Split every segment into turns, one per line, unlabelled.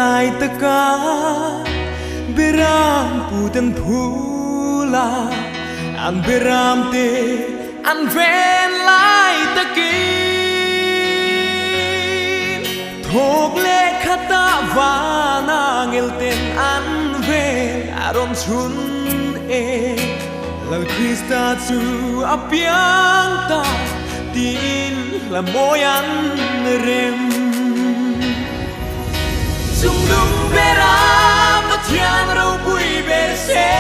lại tất cả beram putan phula an beram te an ven lại tất kín thok le khata vana ngel ten an ve aron chun e lal Krista chu apiang ta tin là moyan rem chung lung beram mathian rau bui be se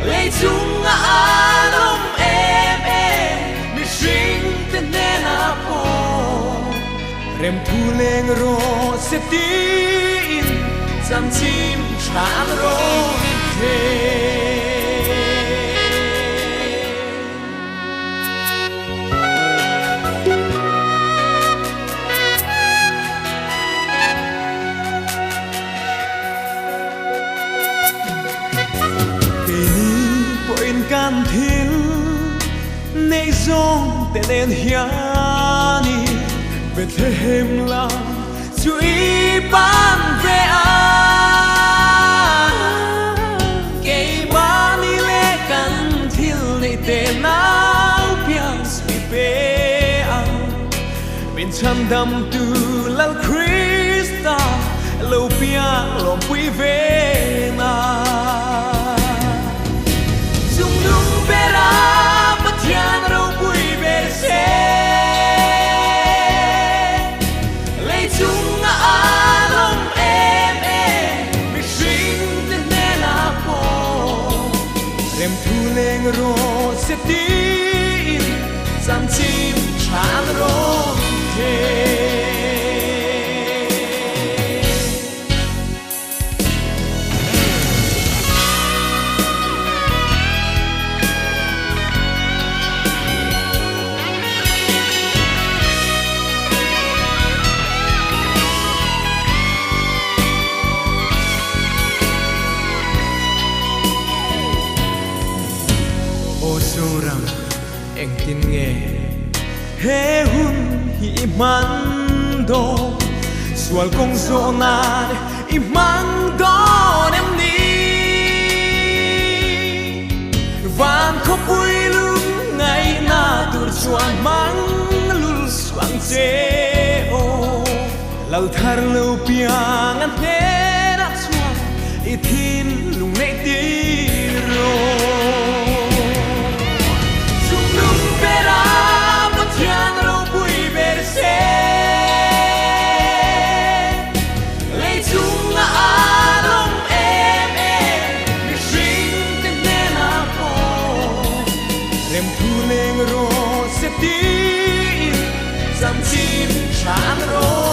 lei chung anom em mi sing te nena po rem thu leng ro se tin cham chim chan ro the can thil nei zong te nen hiani Bethlehem la chui ban ve a ke mani le can thil nei te nau piang sui pe a bên chan dam tu lal Krista lo piang lom pui ve na ro se tin cham chim chan ro the soram eng tin nghe he hun hi man do sual kong so nan i man do em ni van ko pui lum ngày na tur chuan mang lul swang che o lal thar lo piang an he na chuan i thin lung nei ti ro cham chim chan ro